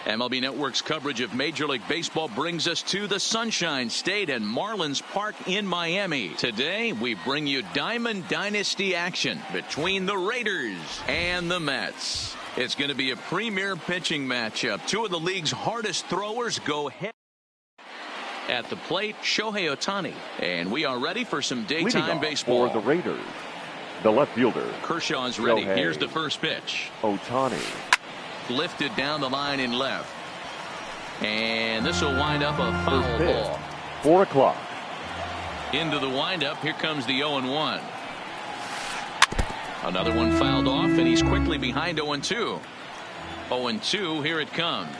MLB Network's coverage of Major League Baseball brings us to the Sunshine State and Marlins Park in Miami. Today, we bring you Diamond Dynasty action between the Raiders and the Mets. It's going to be a premier pitching matchup. Two of the league's hardest throwers go head. At the plate, Shohei Ohtani. And we are ready for some daytime baseball. For the Raiders, the left fielder. Kershaw's ready. Here's the first pitch. Ohtani. Lifted down the line in left. And this will wind up a foul ball. 4 o'clock. Into the windup. Here comes the 0-1. Another one fouled off, and he's quickly behind 0-2. 0-2, here it comes.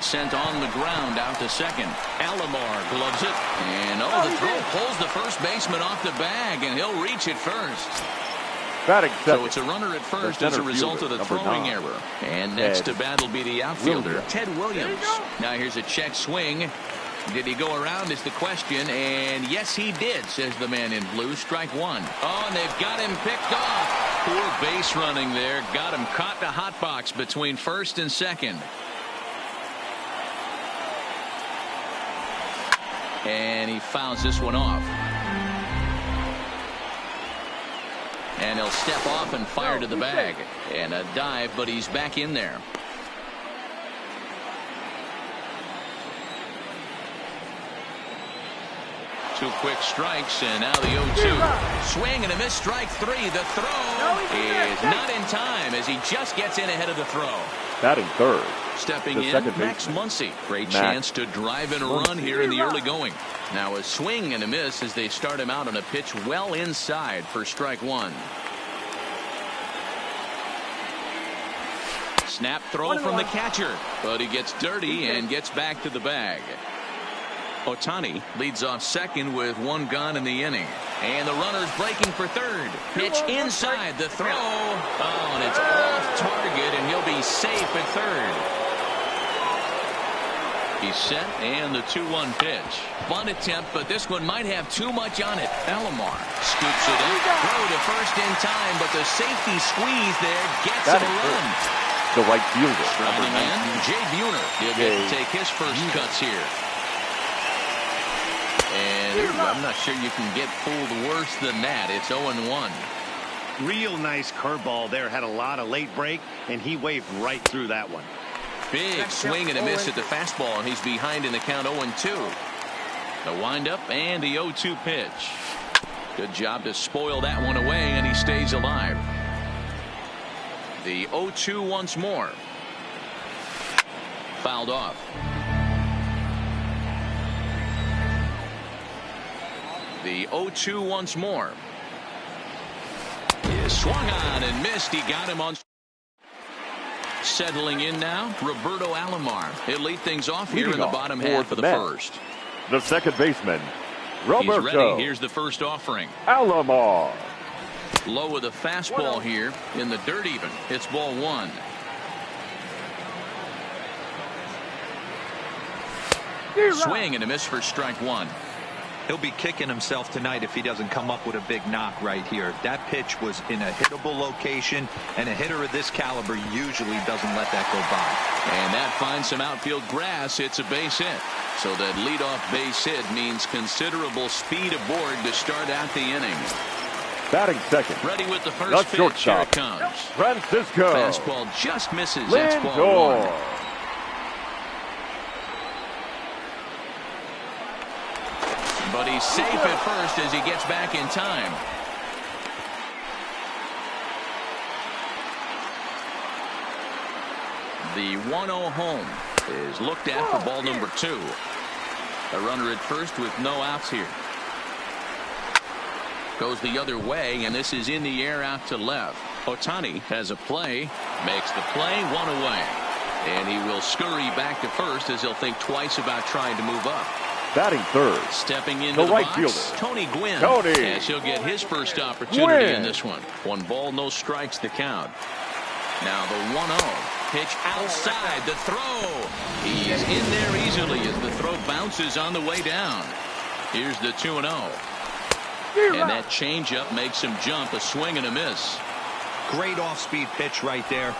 Sent on the ground out to second. Alomar gloves it. And the throw pulls the first baseman off the bag, and he'll reach it first. Batting second. So it's a runner at first as a result of the throwing error. And next to bat will be the outfielder, Ted Williams. Now here's a check swing. Did he go around is the question, and yes he did, says the man in blue. Strike one. Oh, and they've got him picked off. Poor base running there. Got him caught in a hot box between first and second. And he fouls this one off. And he'll step off and fire to the bag. And a dive, but he's back in there. Two quick strikes, and now the 0-2. Swing and a miss, strike three. The throw is not in time as he just gets in ahead of the throw. Batting third. Stepping in, Max Muncy. Great chance to drive in a run here in the early going. Now a swing and a miss as they start him out on a pitch well inside for strike one. Snap throw from the catcher, but he gets dirty and gets back to the bag. Ohtani leads off second with one gone in the inning. And the runner's breaking for third. Pitch inside the throw. Oh, and it's off target, and he'll be safe at third. He's set, and the 2-1 pitch. Bunt attempt, but this one might have too much on it. Alomar scoops it up. Throw to first in time, but the safety squeeze there gets him a run. The right fielder. Striding in, Jay Buhner. He'll get to take his first cuts here. And I'm not sure you can get fooled worse than that. It's 0-1. Real nice curveball there. Had a lot of late break, and he waved right through that one. Big swing and a miss at the fastball, and he's behind in the count 0-2. The windup and the 0-2 pitch. Good job to spoil that one away, and he stays alive. The 0-2 once more. Fouled off. The 0-2 once more. He swung on and missed. He got him on. Settling in now, Roberto Alomar. He'll lead things off here in the bottom half of the first. The second baseman, Roberto. He's ready. Here's the first offering. Alomar. Low with a fastball here in the dirt even. It's ball one. Swing and a miss for strike one. He'll be kicking himself tonight if he doesn't come up with a big knock right here. That pitch was in a hittable location, and a hitter of this caliber usually doesn't let that go by. And that finds some outfield grass. It's a base hit. So that leadoff base hit means considerable speed aboard to start out the inning. Batting second. Ready with the first pitch. Here it comes. Francisco. Fastball just misses. It's ball one. But he's safe at first as he gets back in time. The 1-0 home is looked at for ball number two. A runner at first with no outs here. Goes the other way, and this is in the air out to left. Ohtani has a play, makes the play, one away. And he will scurry back to first as he'll think twice about trying to move up. Batting third. Stepping into the right box, fielder. Tony Gwynn. As he'll get his first opportunity in this one. 1 ball, no strikes the count. Now the 1-0. Pitch outside. The throw. He's in there easily as the throw bounces on the way down. Here's the 2-0. And that changeup makes him jump. A swing and a miss. Great off-speed pitch right there.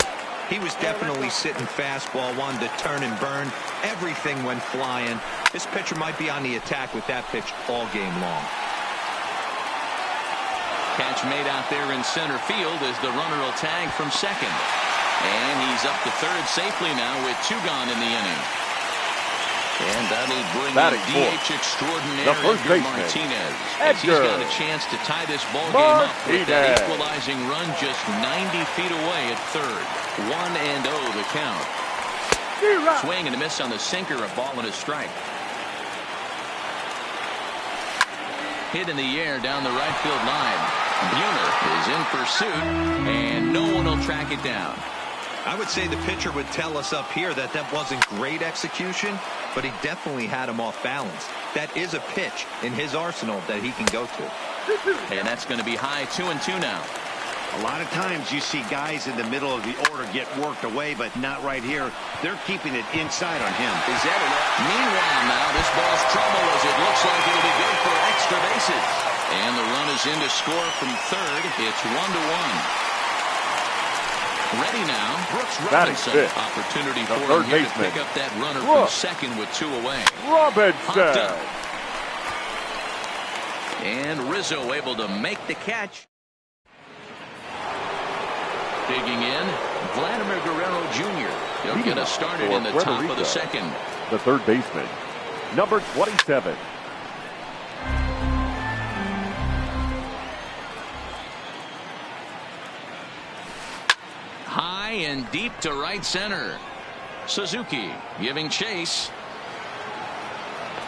He was definitely sitting fastball, wanted to turn and burn. Everything went flying. This pitcher might be on the attack with that pitch all game long. Catch made out there in center field as the runner will tag from second. And he's up to third safely now with 2 gone in the inning. And that'll bring in DH extraordinaire Edgar Martinez. As he's got a chance to tie this ball game up with that equalizing run just 90 feet away at third. 1-0 the count. Swing and a miss on the sinker, a ball and a strike. Hit in the air down the right field line. Buhner is in pursuit, and no one will track it down. I would say the pitcher would tell us up here that wasn't great execution, but he definitely had him off balance. That is a pitch in his arsenal that he can go to. And that's going to be high 2-2 now. A lot of times you see guys in the middle of the order get worked away, but not right here. They're keeping it inside on him. Is that it? Meanwhile, now this ball's trouble as it looks like it'll be good for extra bases. And the run is in to score from third. It's 1-1. Ready now, Brooks Robinson. Opportunity for him here to pick up that runner from second with 2 away. Robinson. And Rizzo able to make the catch. Digging in, Vladimir Guerrero Jr. He'll get us started in the top of the second. The third baseman, number 27. High and deep to right center. Suzuki giving chase.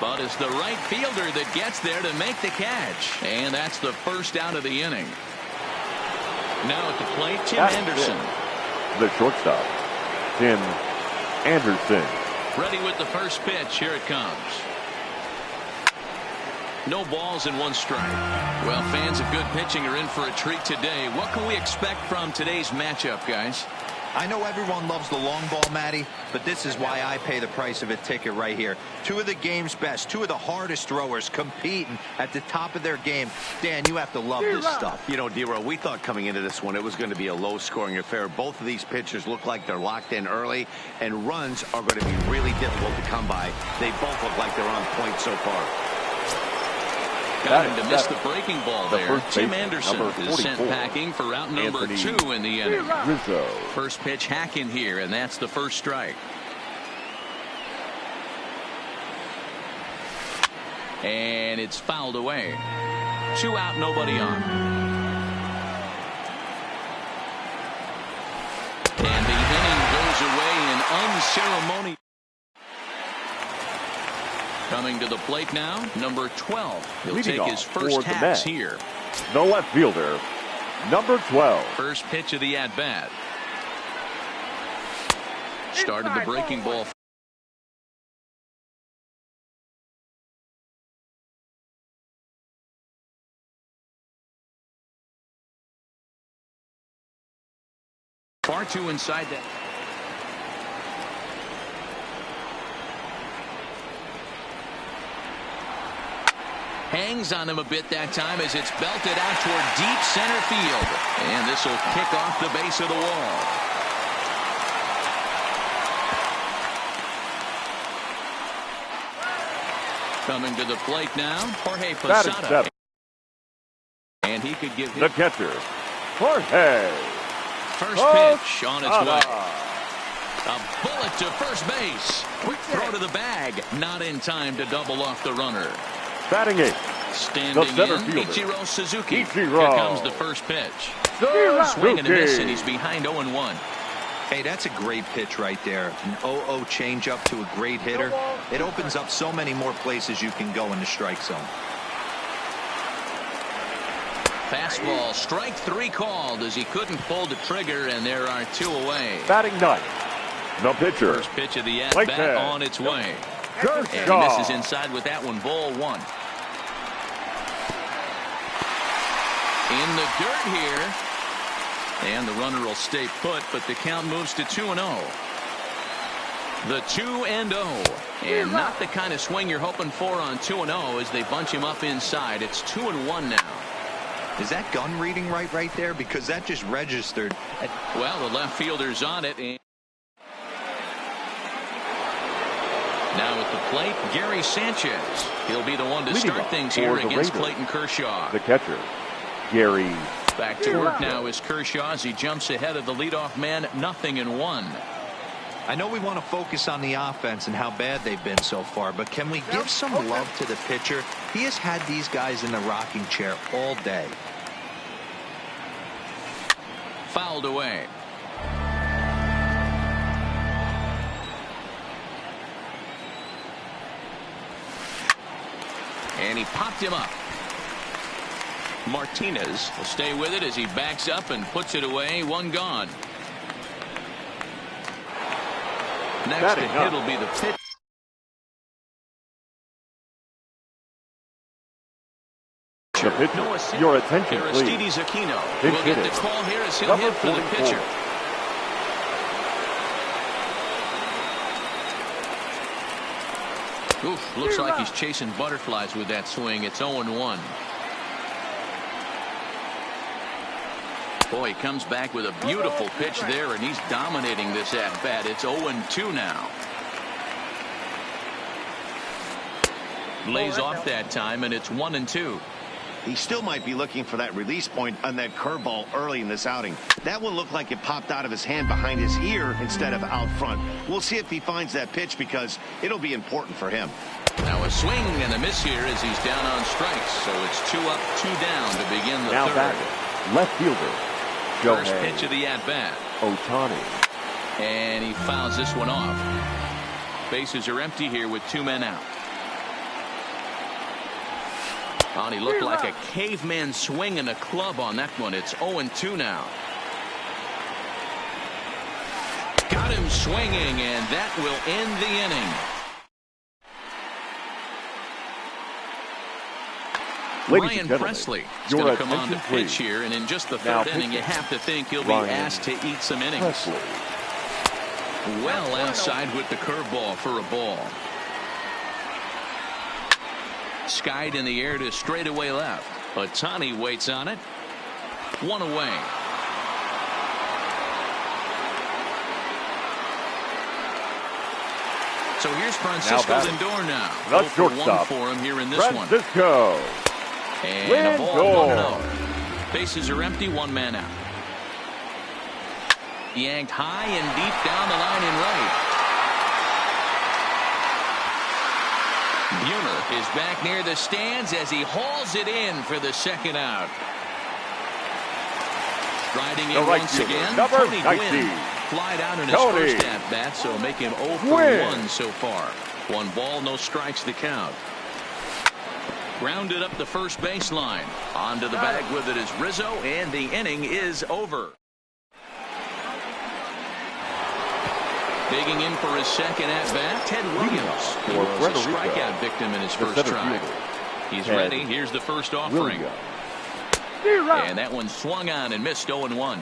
But it's the right fielder that gets there to make the catch. And that's the first out of the inning. Now at the plate, Tim Anderson. The shortstop, Tim Anderson. Ready with the first pitch. Here it comes. No balls and 1 strike. Well, fans of good pitching are in for a treat today. What can we expect from today's matchup, guys? I know everyone loves the long ball, Matty, but this is why I pay the price of a ticket right here. 2 of the game's best, 2 of the hardest throwers competing at the top of their game. Dan, you have to love this stuff. You know, D-Row, we thought coming into this one it was going to be a low-scoring affair. Both of these pitchers look like they're locked in early, and runs are going to be really difficult to come by. They both look like they're on point so far. Got him to miss the breaking ball there. Tim Anderson is sent packing for route number 2 in the inning. Rizzo. First pitch hacking here, and that's the first strike. And it's fouled away. 2 out, nobody on. And the inning goes away in unceremonious. Coming to the plate now, number 12. He'll take his first hacks here. The left fielder, number 12. First pitch of the at-bat. Started the breaking ball. Far too inside that. Hangs on him a bit that time as it's belted out toward deep center field. And this will kick off the base of the wall. Coming to the plate now, Jorge Posada. And he could give the catcher, Jorge. First pitch on its way. A bullet to first base. Quick throw to the bag. Not in time to double off the runner. Batting 8. Standing in, Ichiro Suzuki. Here comes the first pitch. Swing and a miss, and he's behind 0-1. Hey, that's a great pitch right there. An 0-0 changeup to a great hitter. It opens up so many more places you can go in the strike zone. Fastball, strike 3 called as he couldn't pull the trigger, and there are 2 away. Batting 9. The pitcher. First pitch of the at-bat on its way. And he misses inside with that one, ball 1. In the dirt here. And the runner will stay put, but the count moves to 2-0. The 2-0. And not the kind of swing you're hoping for on 2-0 as they bunch him up inside. It's 2-1 now. Is that gun reading right there? Because that just registered. Well, the left fielder's on it. And now at the plate, Gary Sanchez. He'll be the one to start things here against Clayton Kershaw. The catcher, Gary. Back to work now is Kershaw as he jumps ahead of the leadoff man, 0-1. I know we want to focus on the offense and how bad they've been so far, but can we give some love to the pitcher? He has had these guys in the rocking chair all day. Fouled away. And he popped him up. Martinez will stay with it as he backs up and puts it away. One gone. Next to hit will be the pitch. Your attention, please. Aristides Aquino will get the call here as he'll hit for the pitcher. Oof, looks like he's chasing butterflies with that swing. It's 0-1. Boy, he comes back with a beautiful pitch there, and he's dominating this at-bat. It's 0-2 now. Lays off that time, and it's 1-2. He still might be looking for that release point on that curveball early in this outing. That one looked like it popped out of his hand behind his ear instead of out front. We'll see if he finds that pitch because it'll be important for him. Now a swing and a miss here as he's down on strikes. So it's 2 up, 2 down to begin the now third. Back, left fielder. First pitch of the at-bat. Ohtani. And he fouls this one off. Bases are empty here with 2 men out. Oh, he looked like a caveman swinging a club on that one. It's 0-2 now. Got him swinging, and that will end the inning. Ryan Presley is going to come on to pitch here, and in just the third inning, you have to think he'll be asked to eat some innings. Well outside with the curveball for a ball. Skied in the air to straightaway left. Ohtani waits on it. 1 away. So here's Francisco Lindor now. That's shortstop. 1 for him here in this Francisco. one. And a ball, 1-0. Bases are empty, 1 man out. Yanked high and deep down the line in right. Buhner is back near the stands as he hauls it in for the second out. Striding in once again, Tony Gwynn flied out in his first at-bat, so make him 0 for 1 so far. 1 ball, no strikes to count. Grounded up the first baseline. Onto the bag with it is Rizzo, and the inning is over. Digging in for his second at-bat, Ted Williams. He was a strikeout victim in his first try. He's ready. Here's the first offering. And that one swung on and missed 0-1.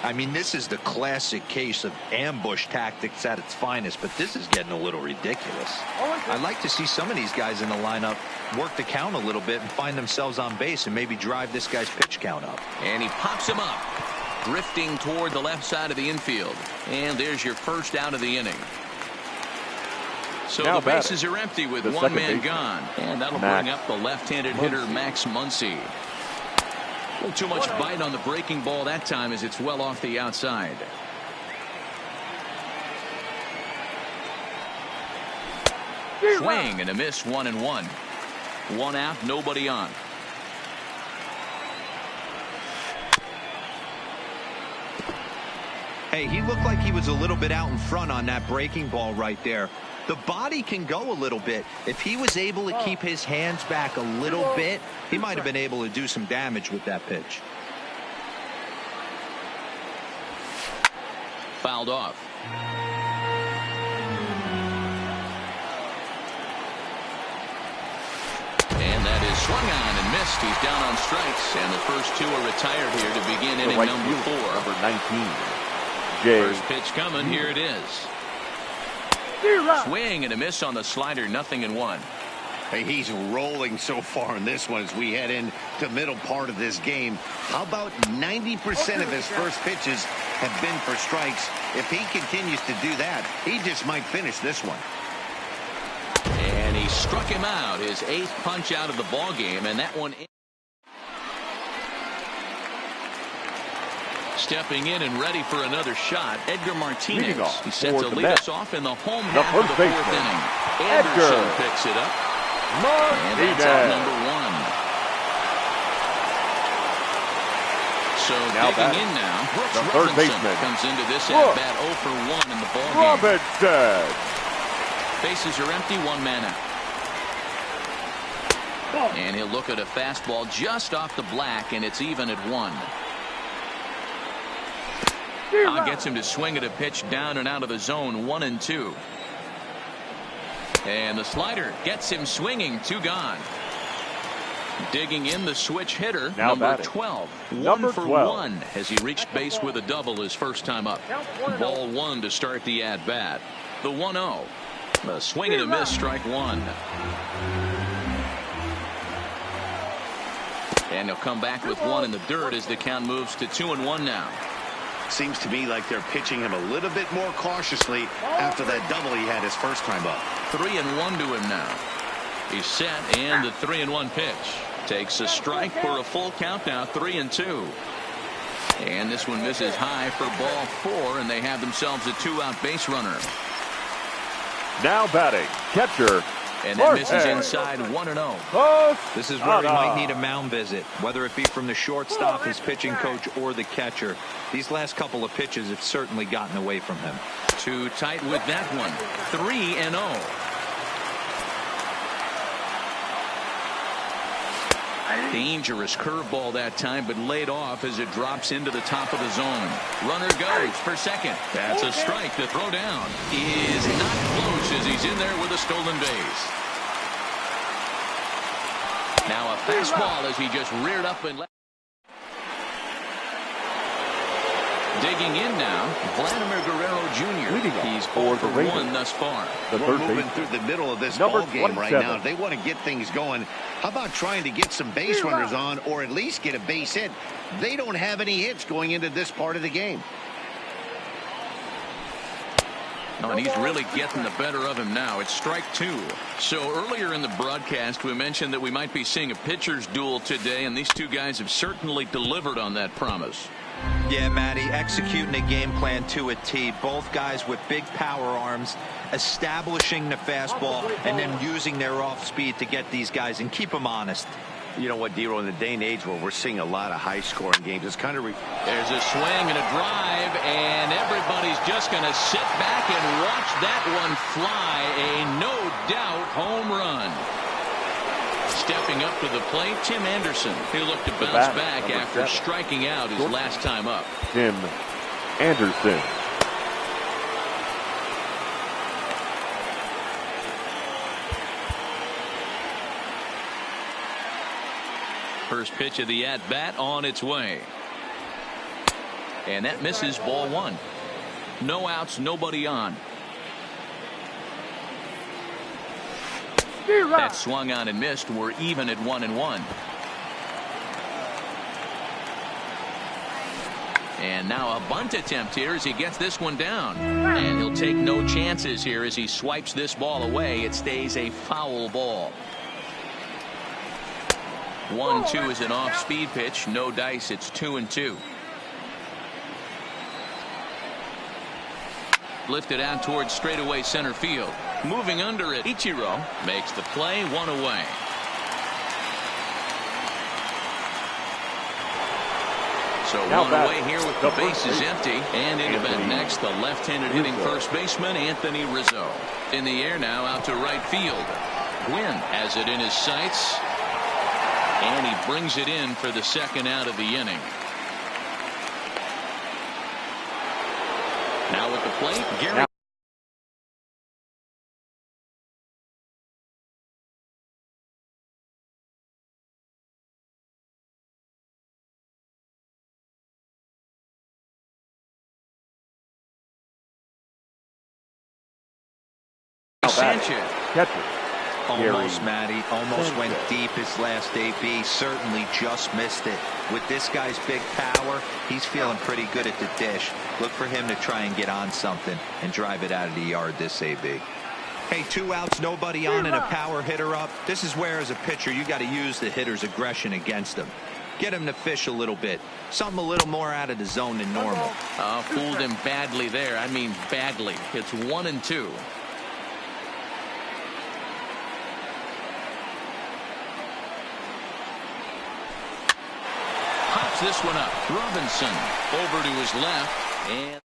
I mean, this is the classic case of ambush tactics at its finest, but this is getting a little ridiculous. I'd like to see some of these guys in the lineup work the count a little bit and find themselves on base and maybe drive this guy's pitch count up. And he pops him up, drifting toward the left side of the infield. And there's your first out of the inning. So the bases are empty with 1 man gone. And that'll bring up the left-handed hitter Max Muncy. A little too much bite on the breaking ball that time as it's well off the outside. Swing and a miss, 1-1. 1 out, nobody on. Hey, he looked like he was a little bit out in front on that breaking ball right there. The body can go a little bit. If he was able to keep his hands back a little bit, he might have been able to do some damage with that pitch. Fouled off. And that is swung on and missed. He's down on strikes, and the first 2 are retired here to begin inning number 4. Number 19. First pitch coming. Here it is. Swing and a miss on the slider. 0-1. Hey, he's rolling so far in this one as we head into the middle part of this game. How about 90% of his first pitches have been for strikes? If he continues to do that, he just might finish this one. And he struck him out, his 8th punch out of the ball game, and that one. Stepping in and ready for another shot, Edgar Martinez. He's set to lead us off in the home half of the 4th inning. Anderson picks it up. And that's out number 1. So now digging in now, Brooks the third baseman comes into this at bat 0 for 1 in the ball game. Robinson. Bases are empty, 1 man out. And he'll look at a fastball just off the black, and it's even at 1. Gets him to swing at a pitch down and out of the zone, 1-2. And the slider gets him swinging, 2 gone. Digging in the switch hitter, now number batting. 12. Number 1 for 12. 1 as he reached base with a double his first time up. Ball 1 to start the at-bat. The 1-0. A swing and a miss, strike 1. And he'll come back with 1 in the dirt as the count moves to 2-1 now. Seems to me like they're pitching him a little bit more cautiously after that double he had his first time up. 3-1 to him now. He's set, and the 3-1 pitch takes a strike for a full count now, 3-2. And this one misses high for ball 4, and they have themselves a 2-out base runner. Now batting, catcher. And that misses inside, 1-0. This is where he might need a mound visit, whether it be from the shortstop, his pitching coach, or the catcher. These last couple of pitches have certainly gotten away from him. Too tight with that one. 3-0. Dangerous curveball that time, but laid off as it drops into the top of the zone. Runner goes for second. That's a strike to throw down. He is not close as he's in there with a stolen base. Now a fastball as he just reared up and left. Digging in now, Vladimir Guerrero Jr. He's 4 for 1 thus far. We're moving through the middle of this ball game right now. If they want to get things going, how about trying to get some base runners on or at least get a base hit? They don't have any hits going into this part of the game. Oh, and he's really getting the better of him now. It's strike 2. So earlier in the broadcast, we mentioned that we might be seeing a pitcher's duel today, and these two guys have certainly delivered on that promise. Yeah, Matty, executing a game plan to a T. Both guys with big power arms, establishing the fastball, and then using their off speed to get these guys and keep them honest. You know what, Dero, in the day and age where we're seeing a lot of high-scoring games, it's kind of... There's a swing and a drive, and everybody's just going to sit back and watch that one fly. A no-doubt home run. Stepping up to the plate, Tim Anderson. He'll look to bounce back after striking out his last time up. Tim Anderson. First pitch of the at-bat on its way. And that misses, ball 1. No outs, nobody on. That swung on and missed. We're even at 1-1. And now a bunt attempt here as he gets this one down. And he'll take no chances here as he swipes this ball away. It stays a foul ball. 1-2 is an off-speed pitch. No dice. It's 2-2. Lifted out towards straightaway center field. Moving under it, Ichiro makes the play, 1 away. So 1 away here with the bases empty. And into bat next, the left-handed hitting first baseman, Anthony Rizzo. In the air now, out to right field. Gwynn has it in his sights. And he brings it in for the second out of the inning. Now at the plate, Gary. Sanchez. Catcher. Almost, Matty. Almost went deep his last AB. Certainly just missed it. With this guy's big power, he's feeling pretty good at the dish. Look for him to try and get on something and drive it out of the yard this AB. Hey, 2 outs, nobody on, and a power hitter up. This is where, as a pitcher, you got to use the hitter's aggression against him. Get him to fish a little bit. Something a little more out of the zone than normal. Fooled him badly there. I mean badly. It's 1-2. Pops this one up. Robinson over to his left. And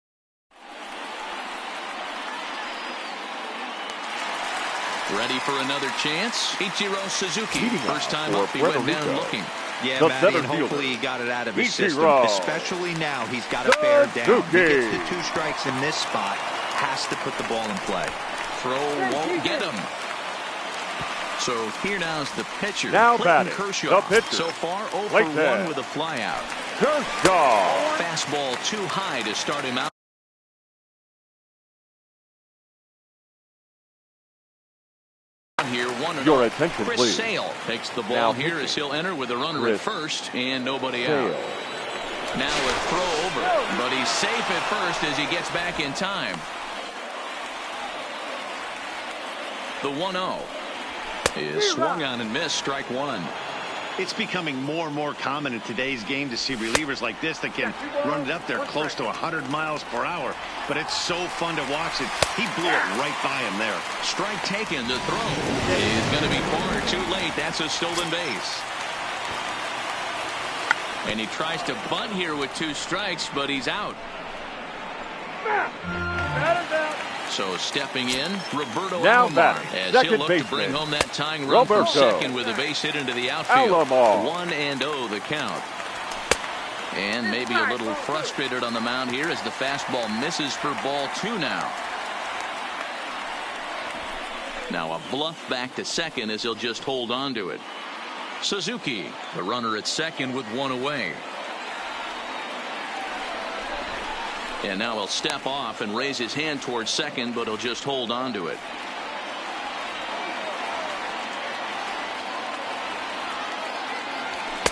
ready for another chance. Ichiro Suzuki. First time up, he went down looking. Yeah, Matty, and hopefully he got it out of his system. Especially now, he's got to bear down. He gets the 2 strikes in this spot. Has to put the ball in play. Throw won't get him. So here now's the pitcher. Now Clayton batting. Kershaw. The pitcher. So far 0 for Like 1 that. with a flyout. Kershaw. Fastball too high to start him out. Here, 1-0. Your attention, Chris please. Sale takes the ball Now here pitching. as he'll enter with a runner Chris at first and nobody Sale. out. Now a throw over, but he's safe at first as he gets back in time. The 1-0 is swung on and missed. Strike 1. It's becoming more and more common in today's game to see relievers like this that can run it up there close to 100 miles per hour. But it's so fun to watch it. He blew it right by him there. Strike taken. The throw is going to be far too late. That's a stolen base. And he tries to bunt here with 2 strikes, but he's out. So stepping in, Roberto Now Alomar, batting, as second he'll look to baseman, bring home that tying run for Roberto second with a base hit into the outfield. Alomar. 1-0 the count. And maybe a little frustrated on the mound here as the fastball misses for ball 2 now. Now a bluff back to second as he'll just hold on to it. Suzuki, the runner at second with 1 away. And now he'll step off and raise his hand towards second, but he'll just hold on to it.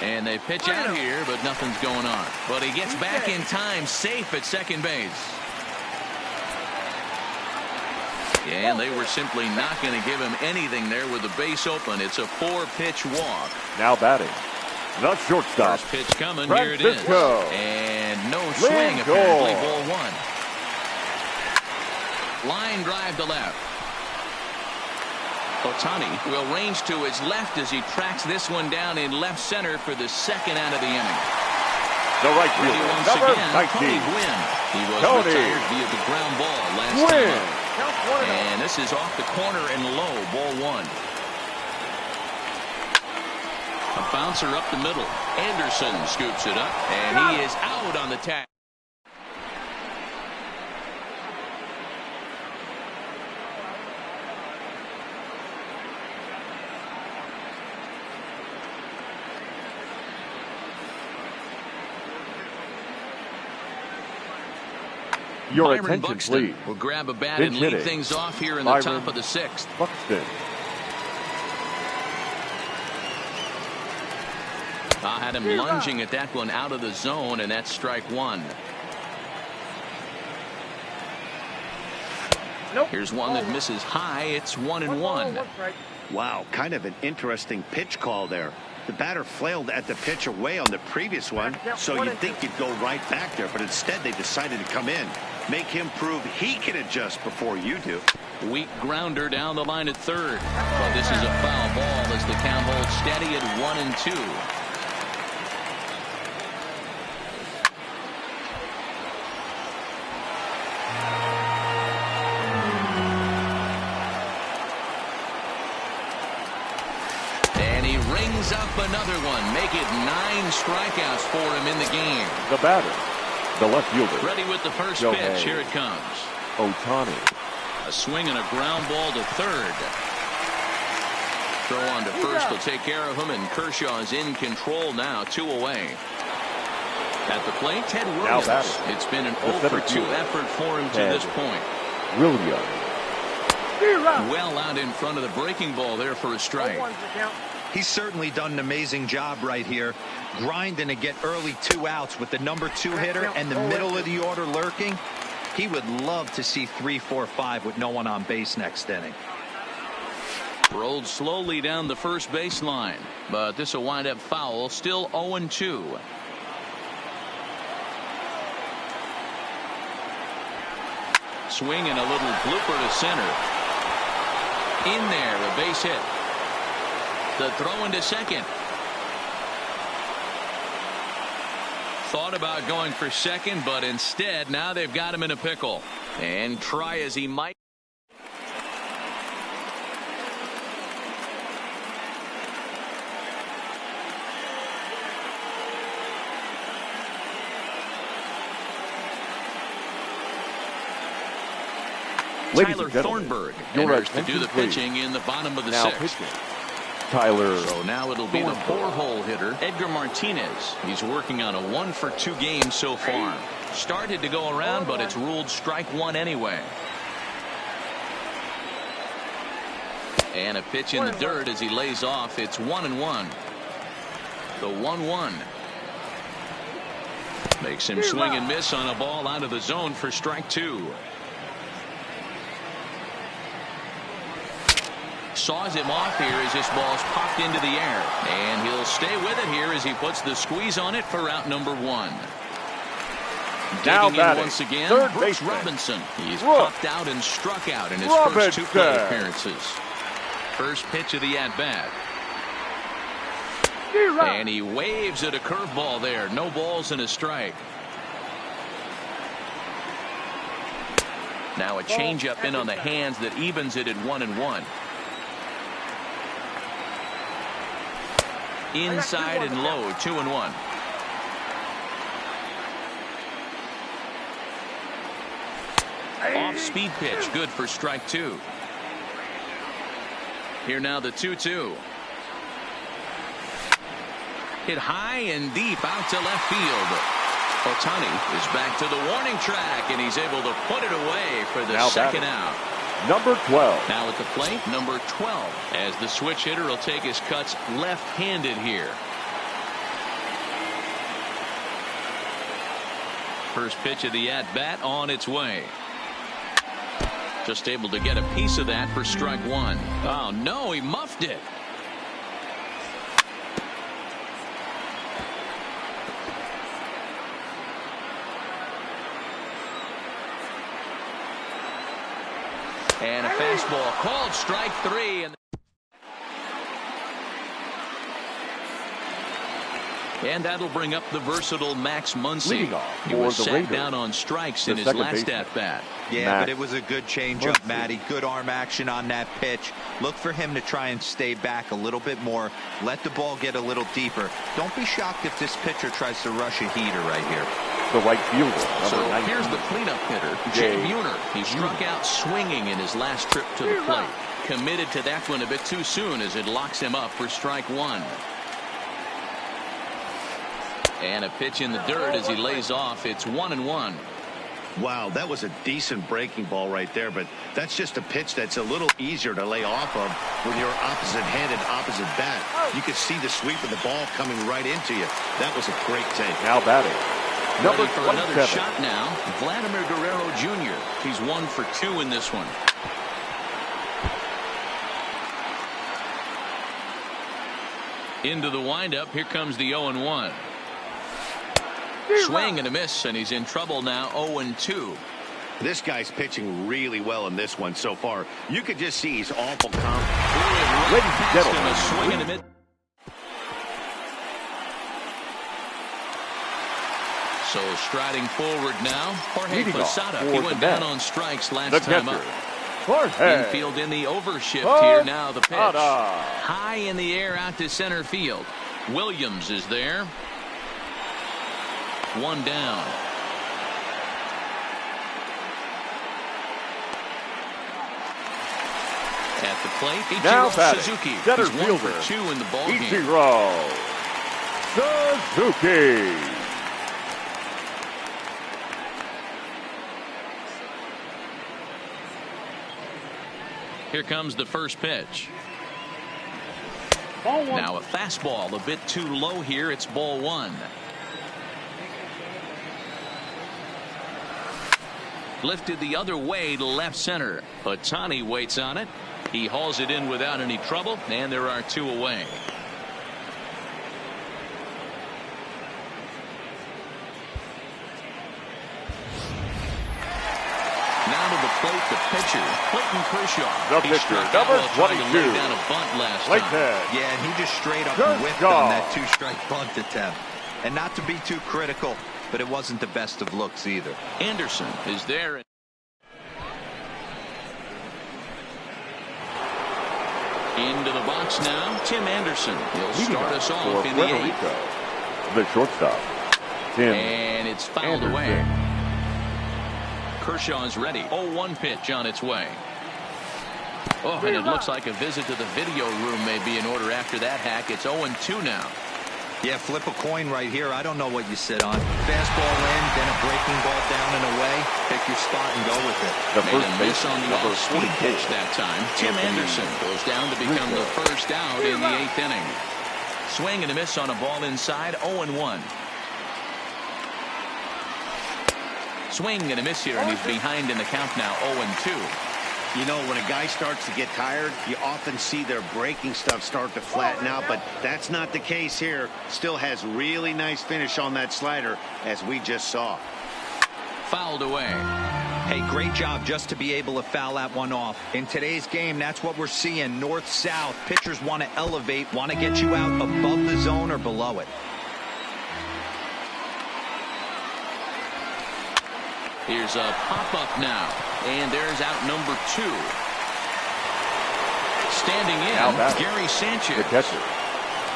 And they pitch out here, but nothing's going on. But he gets back in time, safe at second base. And they were simply not going to give him anything there with the base open. It's a 4-pitch walk. Now batting. The shortstop. First pitch coming. Here it is. Francisco. And no swing, apparently. Ball 1. Line drive to left. Ohtani will range to his left as he tracks this one down in left center for the second out of the inning. The right Ready fielder, once number again, 19. Tony Gwynn. He was Tony retired via the ground ball last time Gwynn. up. And this is off the corner and low. Ball 1. A bouncer up the middle. Anderson scoops it up, and he is out on the tag. Your Byron attention, Buxton please. will grab a bat Pinch and lead hitting. things off here in the Byron top of the 6th. Buxton. I had him lunging at that one out of the zone, and that's strike 1. Here's one that misses high. It's 1-1. Wow, kind of an interesting pitch call there. The batter flailed at the pitch away on the previous one, so you'd think he'd go right back there, but instead they decided to come in. Make him prove he can adjust before you do. Weak grounder down the line at third. But this is a foul ball as the count holds steady at 1-2. Up another one. Make it 9 strikeouts for him in the game. The batter, the left fielder. Ready with the first Shohei pitch. Here it comes. Ohtani. A swing and a ground ball to third. Throw on to first will take care of him, and Kershaw is in control now. 2 away. At the plate, Ted Williams. It's been an 0 for 2 effort for him to this point. Williams. Well out in front of the breaking ball there for a strike. He's certainly done an amazing job right here, grinding to get early 2 outs with the number 2 hitter and the middle of the order lurking. He would love to see 3, 4, 5 with no one on base next inning. Rolled slowly down the first baseline, but this will wind up foul. Still 0-2. Swing and a little blooper to center. In there, a base hit. The throw into second. Thought about going for second, but instead now they've got him in a pickle. And try as he might. Tyler Thornburg enters to do the pitching in the bottom of the sixth. Tyler. So now it'll be the 4-hole hitter, Edgar Martinez. He's working on a 1-for-2 game so far. Started to go around, but it's ruled strike 1 anyway. And a pitch in the dirt as he lays off. It's 1-1. The 1-1. Makes him swing and miss on a ball out of the zone for strike 2. Saws him off here as this ball's popped into the air. And he'll stay with it here as he puts the squeeze on it for out number 1. Digging in once again, Brooks Robinson. He's popped out and struck out in his first 2 plate appearances. First pitch of the at-bat. And he waves at a curveball there. No balls and a strike. Now a changeup in on the hands that evens it at 1-1. Inside and low, 2-1. Off speed pitch, good for strike 2. Here now the 2-2. Hit high and deep out to left field. Ohtani is back to the warning track, and he's able to put it away for the second out. Number 12. Now at the plate, number 12, as the switch hitter will take his cuts left-handed here. First pitch of the at-bat on its way. Just able to get a piece of that for strike 1. Oh, no, he muffed it. And a fastball called strike 3. And that'll bring up the versatile Max Muncy. He was sat down on strikes in his last at-bat. Yeah, but it was a good changeup, Matty. Good arm action on that pitch. Look for him to try and stay back a little bit more. Let the ball get a little deeper. Don't be shocked if this pitcher tries to rush a heater right here. The right fielder. So here's the cleanup hitter, Jay Buhner. He struck out swinging in his last trip to the plate. Committed to that one a bit too soon as it locks him up for strike 1. And a pitch in the dirt as he lays off. It's 1-1. Wow, that was a decent breaking ball right there, but that's just a pitch that's a little easier to lay off of when you're opposite-handed, opposite bat. You could see the sweep of the ball coming right into you. That was a great take. Now batting. Number Ready for another shot now, Vladimir Guerrero Jr. He's 1 for 2 in this one. Into the windup. Here comes the 0-1. Swing and a miss, and he's in trouble now. 0-2. This guy's pitching really well in this one so far. You could just see he's awful calm. Ladies and gentlemen, a swing and a miss. So striding forward now, Jorge Posada. He went down on strikes last time up. Infield in the overshift here now. The pitch high in the air out to center field. Williams is there. One down. At the plate, Ichiro Suzuki. He's 1 for 2 in the ballgame. Ichiro Suzuki. Here comes the first pitch. Ball 1. Now a fastball a bit too low here. It's ball 1. Lifted the other way to left center. Ohtani waits on it. He hauls it in without any trouble, and there are 2 away. Now to the plate, the pitcher, Clayton Kershaw. The He pitcher, struck out number while trying to 22. lay down a bunt last Clayton. time. Yeah, and he just straight up Kershaw. whipped on that 2-strike bunt attempt. And not to be too critical, but it wasn't the best of looks either. Anderson is there. Into the box now, Tim Anderson. He'll Leading start us off off for in the Puerto 8th. Rico, the shortstop, Tim And it's fouled Anderson. away. Kershaw's ready. 0-1 pitch on its way. Oh, and it looks like a visit to the video room may be in order after that hack. It's 0-2 now. Yeah, flip a coin right here. I don't know what you sit on. Fastball in, then a breaking ball down and away. Pick your spot and go with it. The Made first a miss baseman, on the number off-speed 44. pitch that time. Tim Anderson goes down to become the first out in the 8th inning. Swing and a miss on a ball inside. 0-1. Swing and a miss here, and he's behind in the count now. 0-2. You know, when a guy starts to get tired, you often see their breaking stuff start to flatten out, but that's not the case here. Still has really nice finish on that slider, as we just saw. Fouled away. Hey, great job just to be able to foul that one off. In today's game, that's what we're seeing. North-south. Pitchers want to elevate, want to get you out above the zone or below it. Here's a pop-up now. And there's out number 2. Standing Now in, batter, Gary Sanchez. the catcher,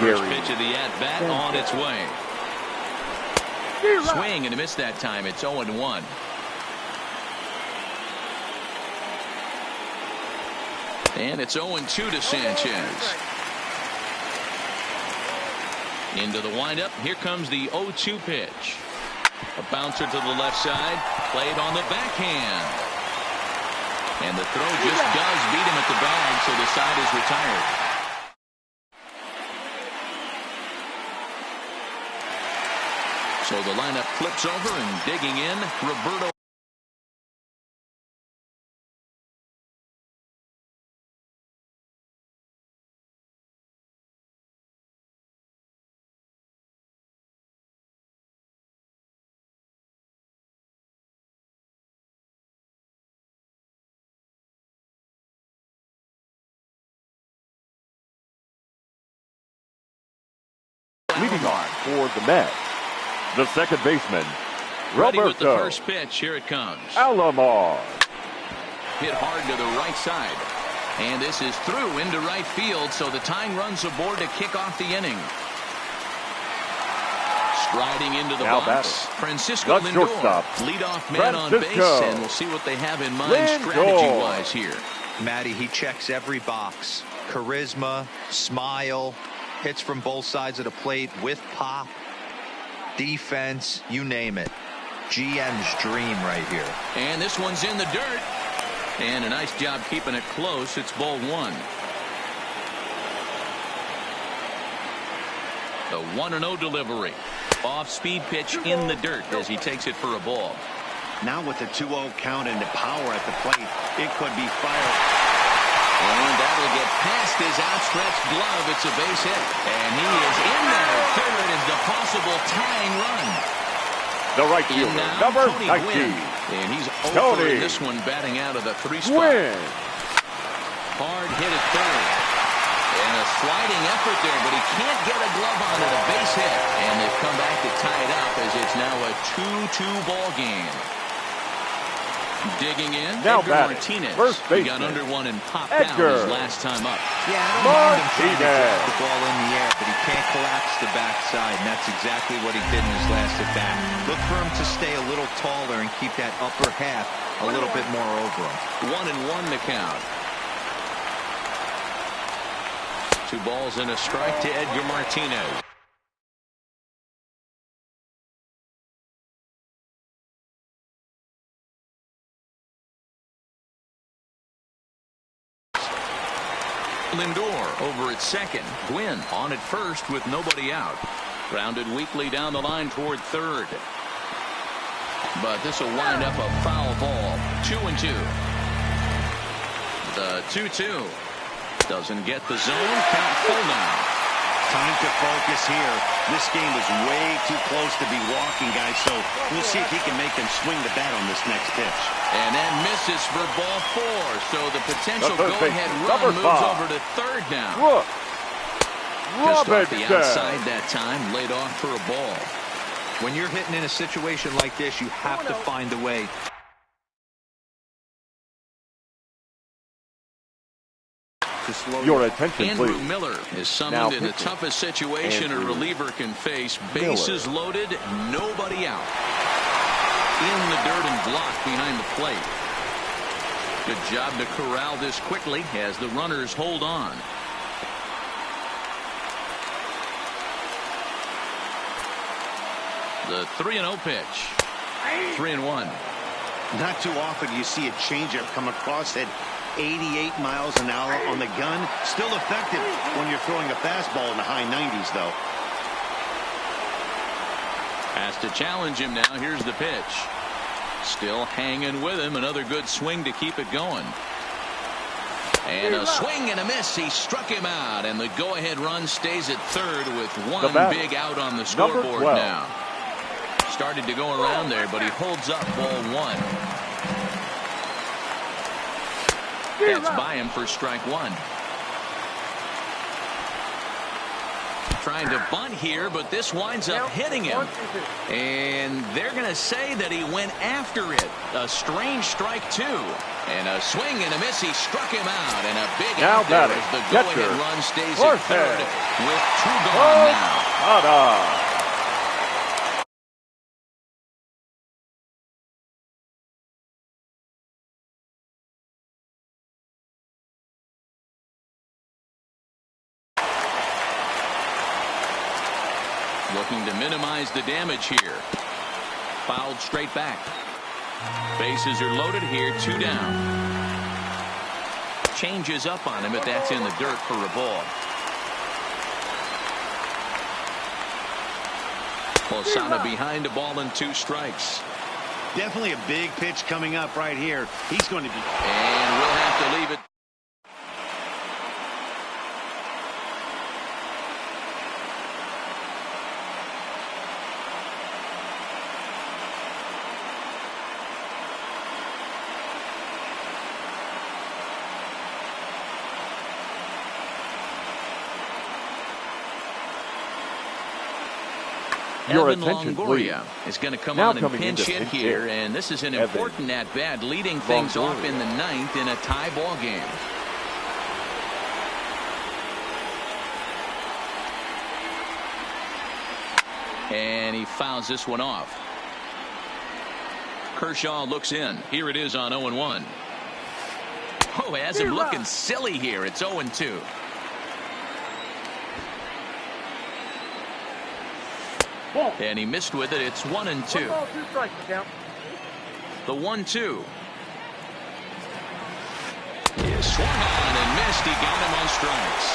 First Gary pitch of the at-bat on its way. Swing and a miss that time. It's 0-1. And it's 0-2 to Sanchez. Into the windup. Here comes the 0-2 pitch. A bouncer to the left side. Played on the backhand. And the throw just does beat him at the bag, so the side is retired. So the lineup flips over, and digging in, Roberto. leading off for the Mets, the second baseman, Ready with the Roberto first pitch. Here it comes. Alomar. Hit hard to the right side. And this is through into right field, so the tying runs aboard to kick off the inning. Striding into the Now box, batter, Francisco the Lindor, shortstop, leadoff man on base, Francisco and we'll see what they have in mind Lindor. strategy-wise here. Matty, he checks every box. Charisma, smile, hits from both sides of the plate with pop, defense, you name it. GM's dream right here. And this one's in the dirt. And a nice job keeping it close. It's ball 1. The 1-0 delivery. Off-speed pitch in the dirt as he takes it for a ball. Now with the 2-0 count and the power at the plate, it could be fired. And that'll get past his outstretched glove. It's a base hit. And he is in there. Third is the possible tying run. The right In fielder, now, number Tony 19. Gwynn. And he's over Tony in this one, batting out of the 3 spot. Gwynn. Hard hit at third. And a sliding effort there, but he can't get a glove on it. A base hit. And they've come back to tie it up as it's now a 2-2 ball game. Digging in, Now Edgar batting, Martinez. first He got baseman, under one and popped Edgar out his last time up. Yeah, I don't mind him trying to Martinez. drop the ball in the air, but he can't collapse the backside, and that's exactly what he did in his last at bat. Look for him to stay a little taller and keep that upper half a little bit more over him. 1-1 the count. 2 balls and a strike to Edgar Martinez. Lindor over at second. Gwynn on at first with nobody out. Grounded weakly down the line toward third. But this will wind up a foul ball. 2-2. The 2-2. Doesn't get the zone. Count full now. Time to focus here. This game is way too close to be walking, guys, so we'll see if he can make them swing the bat on this next pitch. And then misses for ball 4, so the potential go-ahead run moves over to third now. Just off the outside that time, laid off for a ball. When you're hitting in a situation like this, you have to find a way. Your attention, Andrew please. Miller is summoned in the toughest situation a reliever can face. Bases loaded, nobody out. In the dirt and blocked behind the plate. Good job to corral this quickly as the runners hold on. The 3-0 pitch. 3-1. Not too often you see a changeup come across at 88 miles an hour on the gun. Still effective when you're throwing a fastball in the high 90s, though. Has to challenge him now. Here's the pitch. Still hanging with him. Another good swing to keep it going. And a swing and a miss. He struck him out. And the go-ahead run stays at third with one big out on the scoreboard now. Started to go around there, but he holds up ball 1. That's by him for strike 1. Trying to bunt here, but this winds up hitting him. And they're going to say that he went after it. A strange strike 2. And a swing and a miss. He struck him out. And a big out there as the go-ahead run stays at third with 2 gone now. Looking to minimize the damage here. Fouled straight back. Bases are loaded here. 2 down. Changes up on him, but that's in the dirt for a ball. Posada behind a ball and 2 strikes. Definitely a big pitch coming up right here. He's going to be. And we'll have to leave it. Evan Longoria is going to come on and pinch hit here, and this is an important at-bat, leading things off in the 9th in a tie ball game. And he fouls this one off. Kershaw looks in. Here it is on 0-1. Oh, has him looking silly here. It's 0-2. And he missed with it. It's 1-2. The 1-2 is swung on and missed. He got him on strikes.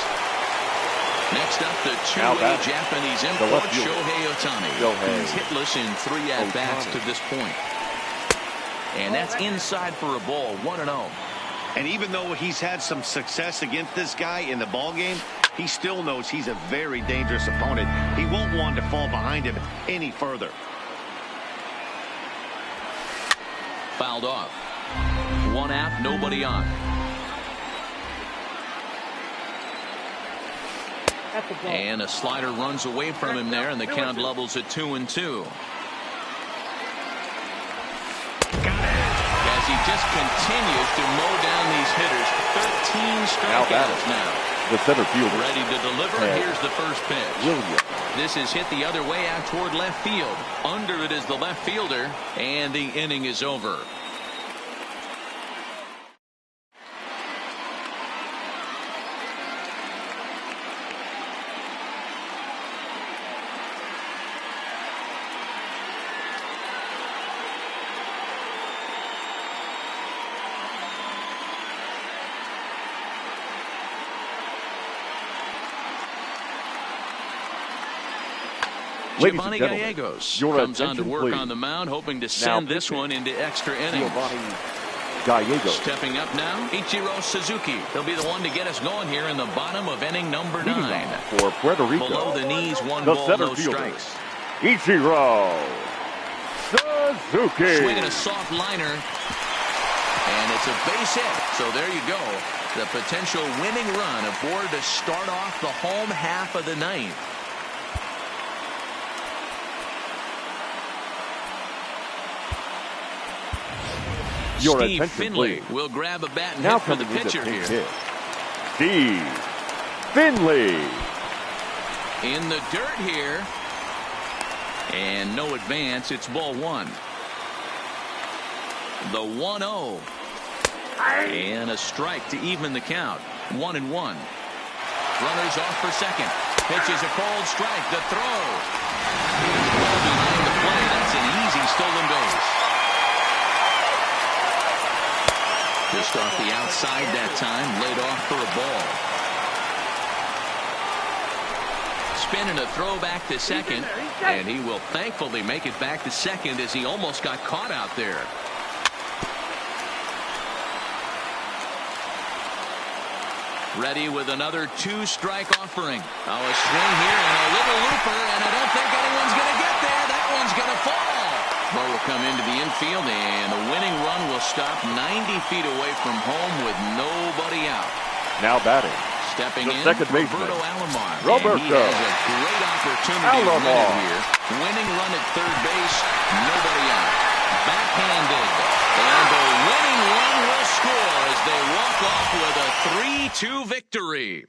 Next up, the 2-way Japanese import, Shohei Ohtani. He's hitless in 3 at-bats to this point. And that's inside for a ball. 1-0. And even though he's had some success against this guy in the ball game, he still knows he's a very dangerous opponent. He won't want to fall behind him any further. Fouled off. 1 out, nobody on. And a slider runs away from him there, and the count levels at 2-2. As he just continues to mow down these hitters. 13 strikeouts now. The center fielder ready to deliver. Here's the first pitch. This is hit the other way out toward left field. Under it is the left fielder, and the inning is over. Ladies and Giovanni gentlemen, Gallegos your comes on to attention, work please. on the mound, hoping to Now send this pitching. one into extra innings. Giovanni Gallegos. Stepping up now, Ichiro Suzuki. He'll be the one to get us going here in the bottom of inning number Leading 9. off for Puerto Rico. Below the knees, 1 The ball, center no fielder, strikes. Ichiro Suzuki. Swinging a soft liner. And it's a base hit. So there you go. The potential winning run aboard to start off the home half of the 9th. Your Steve attention, Finley please. will grab a bat and Now hit for the coming into pitcher pinch here. hit, Steve Finley. In the dirt here. And no advance. It's ball 1. The 1-0. And a strike to even the count. 1-1. Runners off for second. Pitches a cold strike. The throw. Well behind the plate. That's an easy stolen base. Just off the outside that time. Laid off for a ball. Spinning a throw back to second. And he will thankfully make it back to second as he almost got caught out there. Ready with another 2-strike offering. Oh, a swing here and a little looper, and I don't think anyone's going to get there. That one's going to fall. Throw will come into the infield, and the winning run will stop 90 feet away from home with nobody out. Now batting. Stepping The in, second baseman, Roberto Alomar. Roberto And he has a great opportunity to win Alomar. it here. Winning run at third base, nobody out. Backhanded. And the winning run will score as they walk off with a 3-2 victory.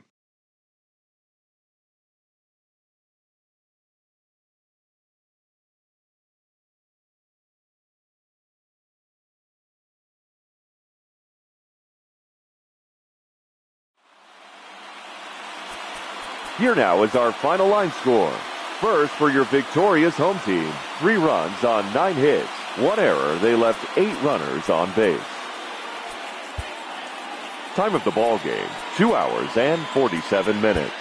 Here now is our final line score. First, for your victorious home team, 3 runs on 9 hits. 1 error, they left 8 runners on base. Time of the ball game, 2 hours and 47 minutes.